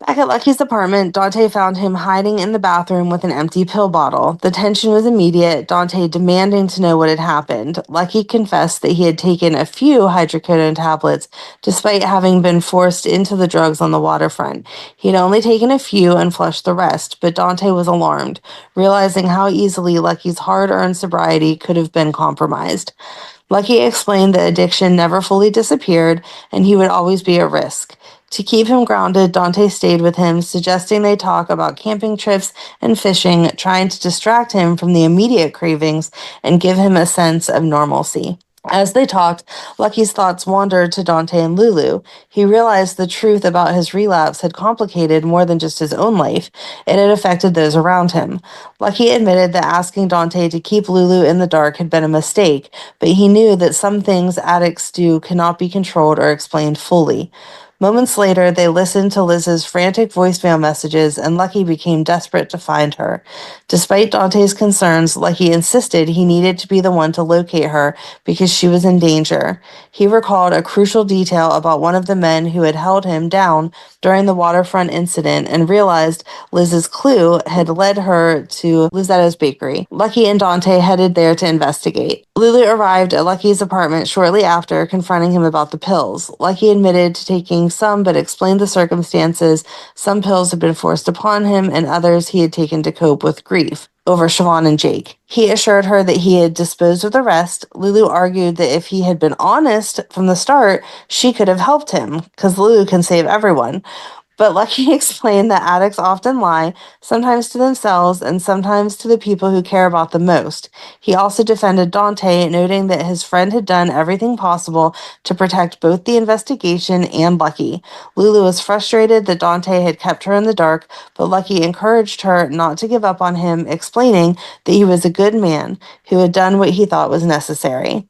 Back at Lucky's apartment, Dante found him hiding in the bathroom with an empty pill bottle. The tension was immediate, Dante demanding to know what had happened. Lucky confessed that he had taken a few hydrocodone tablets, despite having been forced into the drugs on the waterfront. He'd only taken a few and flushed the rest, but Dante was alarmed, realizing how easily Lucky's hard-earned sobriety could have been compromised. Lucky explained that addiction never fully disappeared, and he would always be at risk. To keep him grounded, Dante stayed with him, suggesting they talk about camping trips and fishing, trying to distract him from the immediate cravings and give him a sense of normalcy. As they talked, Lucky's thoughts wandered to Dante and Lulu. He realized the truth about his relapse had complicated more than just his own life. It had affected those around him. Lucky admitted that asking Dante to keep Lulu in the dark had been a mistake, but he knew that some things addicts do cannot be controlled or explained fully. Moments later, they listened to Liz's frantic voicemail messages, and Lucky became desperate to find her. Despite Dante's concerns, Lucky insisted he needed to be the one to locate her because she was in danger. He recalled a crucial detail about one of the men who had held him down during the waterfront incident and realized Liz's clue had led her to Lizetto's bakery. Lucky and Dante headed there to investigate. Lulu arrived at Lucky's apartment shortly after, confronting him about the pills. Lucky admitted to taking some, but explained the circumstances. Some pills had been forced upon him, and others he had taken to cope with grief over Siobhan and Jake. He assured her that he had disposed of the rest. Lulu argued that if he had been honest from the start, she could have helped him, because Lulu can save everyone. But Lucky explained that addicts often lie, sometimes to themselves and sometimes to the people who care about them most. He also defended Dante, noting that his friend had done everything possible to protect both the investigation and Lucky. Lulu was frustrated that Dante had kept her in the dark, but Lucky encouraged her not to give up on him, explaining that he was a good man who had done what he thought was necessary.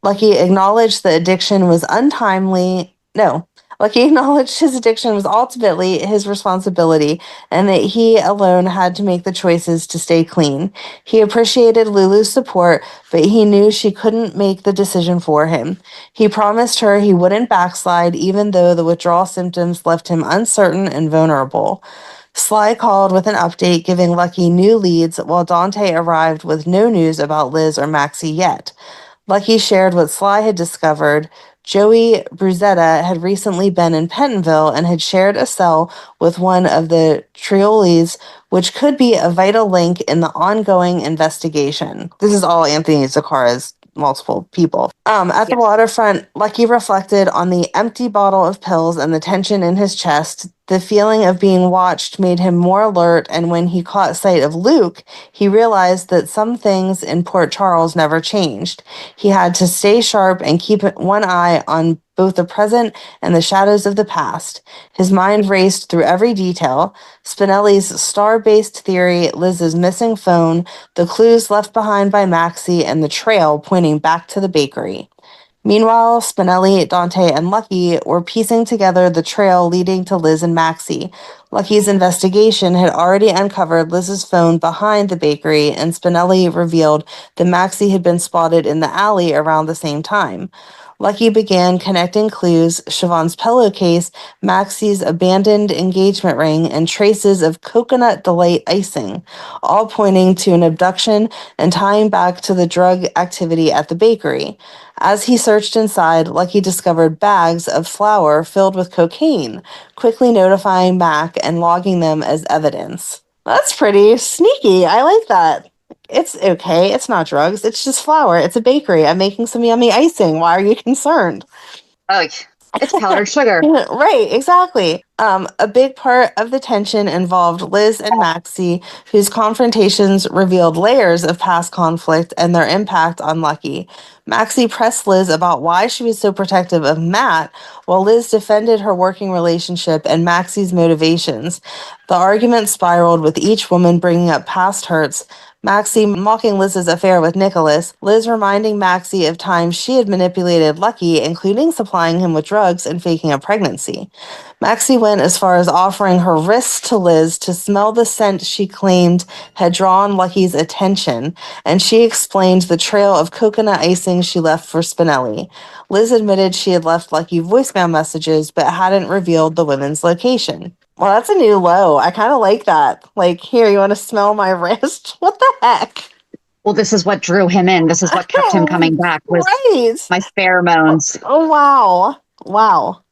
Lucky acknowledged the addiction was untimely. No, Lucky acknowledged his addiction was ultimately his responsibility and that he alone had to make the choices to stay clean. He appreciated Lulu's support, but he knew she couldn't make the decision for him. He promised her he wouldn't backslide, even though the withdrawal symptoms left him uncertain and vulnerable. Sly called with an update, giving Lucky new leads, while Dante arrived with no news about Liz or Maxie yet. Lucky shared what Sly had discovered. Joey Bruzetta had recently been in Pentonville and had shared a cell with one of the Triolis, which could be a vital link in the ongoing investigation. This is all Anthony Zacchara's multiple people. At the waterfront, Lucky reflected on the empty bottle of pills and the tension in his chest. The feeling of being watched made him more alert, and when he caught sight of Luke, he realized that some things in Port Charles never changed. He had to stay sharp and keep one eye on both the present and the shadows of the past. His mind raced through every detail: Spinelli's star-based theory, Liz's missing phone, the clues left behind by Maxie, and the trail pointing back to the bakery. Meanwhile, Spinelli, Dante, and Lucky were piecing together the trail leading to Liz and Maxie. Lucky's investigation had already uncovered Liz's phone behind the bakery, and Spinelli revealed that Maxie had been spotted in the alley around the same time. Lucky began connecting clues: Siobhan's pillowcase, Maxie's abandoned engagement ring, and traces of coconut delight icing, all pointing to an abduction and tying back to the drug activity at the bakery. As he searched inside, Lucky discovered bags of flour filled with cocaine, quickly notifying Mac and logging them as evidence. That's pretty sneaky. I like that. It's okay. It's not drugs. It's just flour. It's a bakery. I'm making some yummy icing. Why are you concerned? Oh, it's powdered sugar. Right, exactly. A big part of the tension involved Liz and Maxie, whose confrontations revealed layers of past conflict and their impact on Lucky. Maxie pressed Liz about why she was so protective of Matt, while Liz defended her working relationship and Maxie's motivations. The argument spiraled, with each woman bringing up past hurts, Maxie mocking Liz's affair with Nicholas, Liz reminding Maxie of times she had manipulated Lucky, including supplying him with drugs and faking a pregnancy. Maxie went as far as offering her wrist to Liz to smell the scent she claimed had drawn Lucky's attention, and she explained the trail of coconut icing she left for Spinelli. Liz admitted she had left Lucky voicemail messages but hadn't revealed the women's location. Well, that's a new low. I kind of like that. Like, here, you want to smell my wrist? What the heck? Well, this is what drew him in. This is what kept him coming back, was my pheromones. Oh, wow. Wow.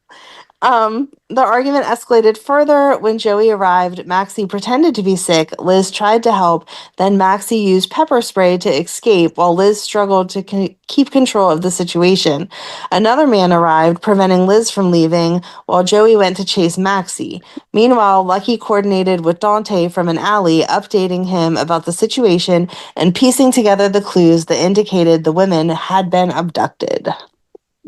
The argument escalated further. When Joey arrived, Maxie pretended to be sick. Liz tried to help. Then Maxie used pepper spray to escape while Liz struggled to keep control of the situation. Another man arrived, preventing Liz from leaving, while Joey went to chase Maxie. Meanwhile, Lucky coordinated with Dante from an alley, updating him about the situation and piecing together the clues that indicated the women had been abducted.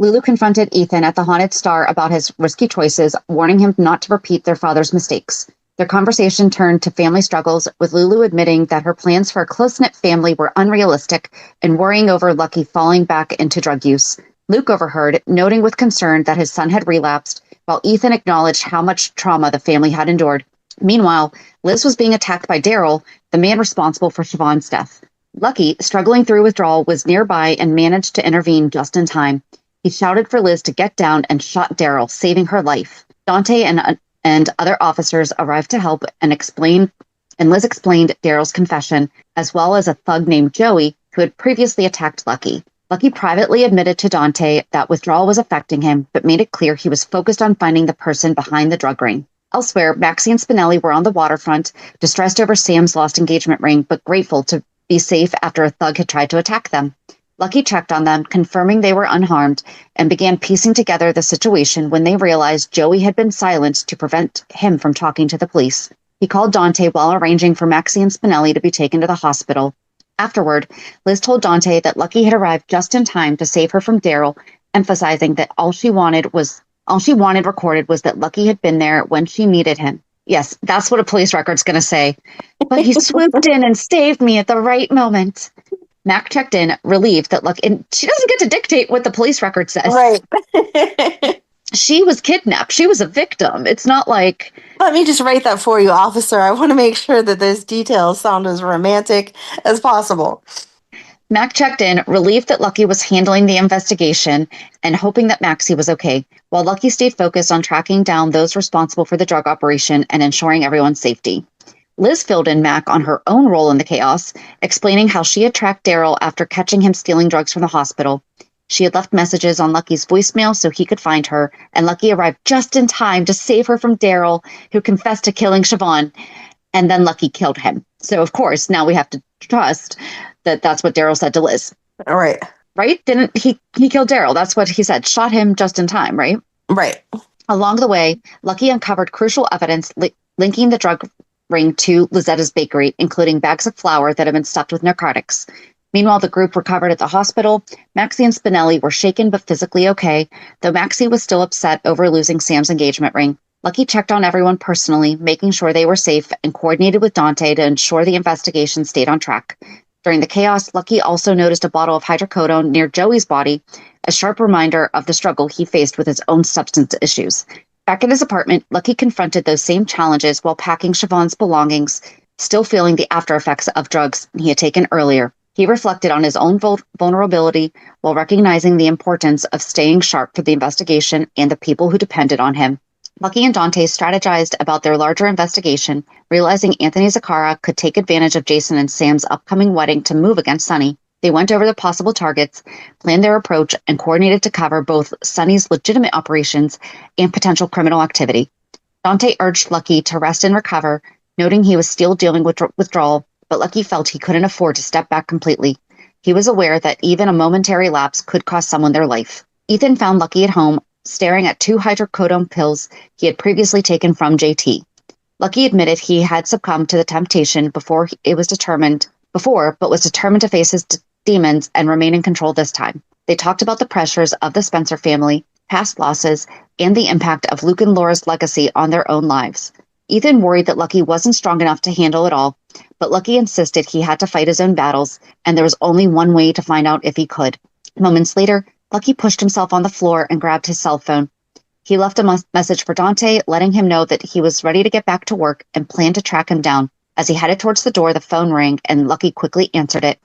Lulu confronted Ethan at the Haunted Star about his risky choices, warning him not to repeat their father's mistakes. Their conversation turned to family struggles, with Lulu admitting that her plans for a close-knit family were unrealistic and worrying over Lucky falling back into drug use. Luke overheard, noting with concern that his son had relapsed, while Ethan acknowledged how much trauma the family had endured. Meanwhile, Liz was being attacked by Daryl, the man responsible for Siobhan's death. Lucky, struggling through withdrawal, was nearby and managed to intervene just in time. He shouted for Liz to get down and shot Daryl, saving her life. Dante and other officers arrived to help and Liz explained Daryl's confession, as well as a thug named Joey who had previously attacked Lucky. Lucky privately admitted to Dante that withdrawal was affecting him, but made it clear he was focused on finding the person behind the drug ring. Elsewhere, Maxie and Spinelli were on the waterfront, distressed over Sam's lost engagement ring, but grateful to be safe after a thug had tried to attack them. Lucky checked on them, confirming they were unharmed, and began piecing together the situation when they realized Joey had been silenced to prevent him from talking to the police. He called Dante while arranging for Maxie and Spinelli to be taken to the hospital. Afterward, Liz told Dante that Lucky had arrived just in time to save her from Daryl, emphasizing that all she wanted recorded was that Lucky had been there when she needed him. Yes, that's what a police record's going to say. But he swooped in and saved me at the right moment. Mac checked in, relieved that and she doesn't get to dictate what the police record says. Right. She was kidnapped. She was a victim. It's not like... Let me just write that for you, officer. I want to make sure that those details sound as romantic as possible. Mac checked in, relieved that Lucky was handling the investigation and hoping that Maxie was okay, while Lucky stayed focused on tracking down those responsible for the drug operation and ensuring everyone's safety. Liz filled in Mac on her own role in the chaos, explaining how she had tracked Daryl after catching him stealing drugs from the hospital. She had left messages on Lucky's voicemail so he could find her, and Lucky arrived just in time to save her from Daryl, who confessed to killing Siobhan, and then Lucky killed him. So, of course, now we have to trust that that's what Daryl said to Liz. All right. Right? Didn't he killed Daryl? That's what he said. Shot him just in time, right? Right. Along the way, Lucky uncovered crucial evidence linking the drug ring to Lizetta's bakery, including bags of flour that had been stuffed with narcotics. Meanwhile, the group recovered at the hospital. Maxie and Spinelli were shaken but physically okay, though Maxie was still upset over losing Sam's engagement ring. Lucky checked on everyone personally, making sure they were safe, and coordinated with Dante to ensure the investigation stayed on track. During the chaos, Lucky also noticed a bottle of hydrocodone near Joey's body, a sharp reminder of the struggle he faced with his own substance issues. Back at his apartment, Lucky confronted those same challenges while packing Siobhan's belongings, still feeling the after effects of drugs he had taken earlier. He reflected on his own vulnerability while recognizing the importance of staying sharp for the investigation and the people who depended on him. Lucky and Dante strategized about their larger investigation, realizing Anthony Zacchara could take advantage of Jason and Sam's upcoming wedding to move against Sonny. They went over the possible targets, planned their approach, and coordinated to cover both Sonny's legitimate operations and potential criminal activity. Dante urged Lucky to rest and recover, noting he was still dealing with withdrawal, but Lucky felt he couldn't afford to step back completely. He was aware that even a momentary lapse could cost someone their life. Ethan found Lucky at home, staring at 2 hydrocodone pills he had previously taken from JT. Lucky admitted he had succumbed to the temptation before, but was determined to face his demons and remain in control this time. They talked about the pressures of the Spencer family, past losses, and the impact of Luke and Laura's legacy on their own lives. Ethan worried that Lucky wasn't strong enough to handle it all, but Lucky insisted he had to fight his own battles, and there was only one way to find out if he could. Moments later, Lucky pushed himself on the floor and grabbed his cell phone. He left a message for Dante, letting him know that he was ready to get back to work and planned to track him down. As he headed towards the door, the phone rang, and Lucky quickly answered it.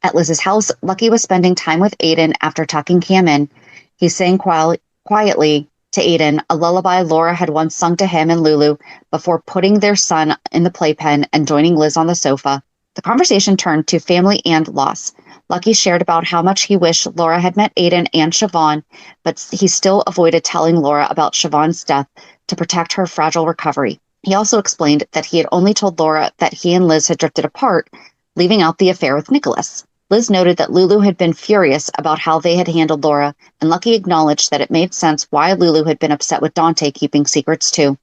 At Liz's house, Lucky was spending time with Aiden after tucking Cam in. He sang quietly to Aiden, a lullaby Laura had once sung to him and Lulu before putting their son in the playpen and joining Liz on the sofa. The conversation turned to family and loss. Lucky shared about how much he wished Laura had met Aiden and Siobhan, but he still avoided telling Laura about Siobhan's death to protect her fragile recovery. He also explained that he had only told Laura that he and Liz had drifted apart, leaving out the affair with Nicholas. Liz noted that Lulu had been furious about how they had handled Laura, and Lucky acknowledged that it made sense why Lulu had been upset with Dante keeping secrets too.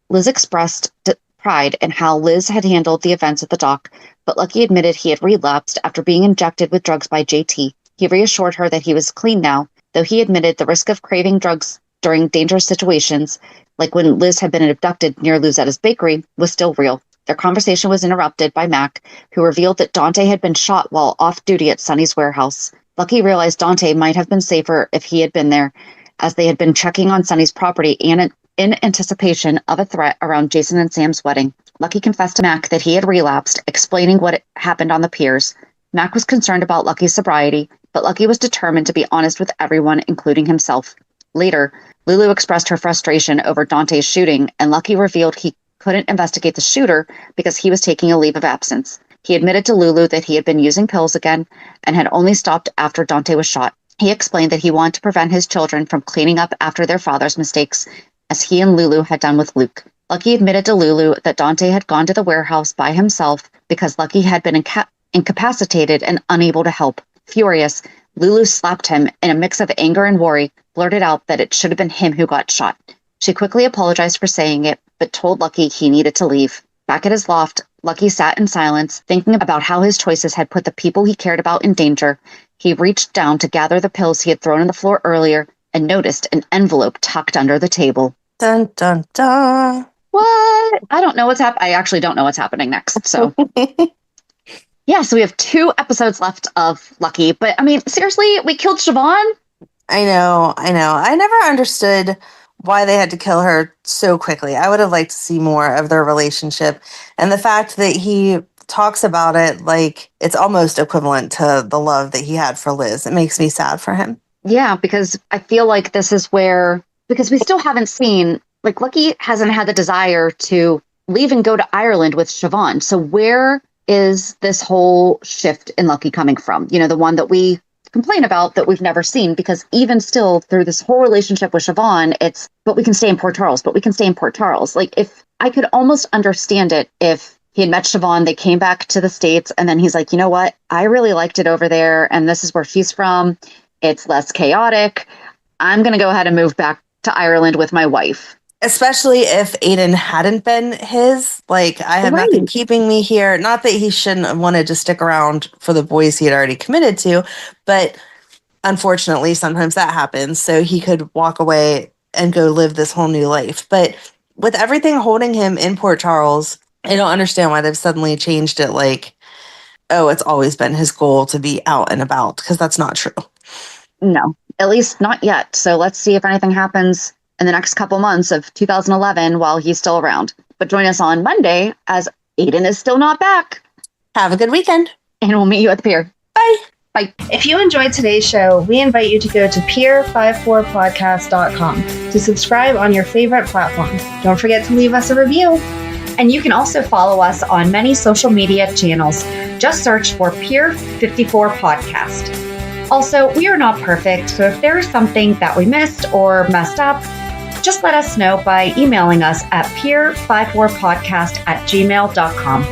Liz expressed pride in how Liz had handled the events at the dock, but Lucky admitted he had relapsed after being injected with drugs by JT. He reassured her that he was clean now, though he admitted the risk of craving drugs during dangerous situations, like when Liz had been abducted near Lizetta's bakery, was still real. Their conversation was interrupted by Mac, who revealed that Dante had been shot while off duty at Sonny's warehouse. Lucky realized Dante might have been safer if he had been there, as they had been checking on Sonny's property and in anticipation of a threat around Jason and Sam's wedding. Lucky confessed to Mac that he had relapsed, explaining what happened on the piers. Mac was concerned about Lucky's sobriety, but Lucky was determined to be honest with everyone, including himself. Later, Lulu expressed her frustration over Dante's shooting, and Lucky revealed he couldn't investigate the shooter because he was taking a leave of absence. He admitted to Lulu that he had been using pills again and had only stopped after Dante was shot. He explained that he wanted to prevent his children from cleaning up after their father's mistakes, as he and Lulu had done with Luke. Lucky admitted to Lulu that Dante had gone to the warehouse by himself because Lucky had been incapacitated and unable to help. Furious, Lulu slapped him in a mix of anger and worry, blurted out that it should have been him who got shot. She quickly apologized for saying it, but told Lucky he needed to leave. Back at his loft, Lucky sat in silence, thinking about how his choices had put the people he cared about in danger. He reached down to gather the pills he had thrown on the floor earlier and noticed an envelope tucked under the table. Dun, dun, dun. What? I don't know what's happening. I actually don't know what's happening next. So, yeah, so we have 2 episodes left of Lucky. But, I mean, seriously, we killed Siobhan? I know. I never understood why they had to kill her so quickly. I would have liked to see more of their relationship. And the fact that he talks about it like it's almost equivalent to the love that he had for Liz, it makes me sad for him. Yeah, because I feel like this is where, because we still haven't seen, like, Lucky hasn't had the desire to leave and go to Ireland with Siobhan. So where is this whole shift in Lucky coming from? You know, the one that we complain about that we've never seen, because even still through this whole relationship with Siobhan, it's, but we can stay in Port Charles, Like, if I could almost understand it if he had met Siobhan, they came back to the States, and then he's like, you know what? I really liked it over there, and this is where she's from. It's less chaotic. I'm going to go ahead and move back to Ireland with my wife. Especially if Aiden hadn't been his. Like, I have nothing keeping me here. Not that he shouldn't have wanted to stick around for the boys he had already committed to, but unfortunately, sometimes that happens. So he could walk away and go live this whole new life. But with everything holding him in Port Charles, I don't understand why they've suddenly changed it like, oh, it's always been his goal to be out and about, because that's not true. No, at least not yet. So let's see if anything happens in the next couple months of 2011 while he's still around. But join us on Monday as Aiden is still not back. Have a good weekend. And we'll meet you at the pier. Bye. Bye. If you enjoyed today's show, we invite you to go to peer54podcast.com to subscribe on your favorite platform. Don't forget to leave us a review. And you can also follow us on many social media channels. Just search for Peer 54 Podcast. Also, we are not perfect, so if there is something that we missed or messed up, just let us know by emailing us at peer54podcast@gmail.com.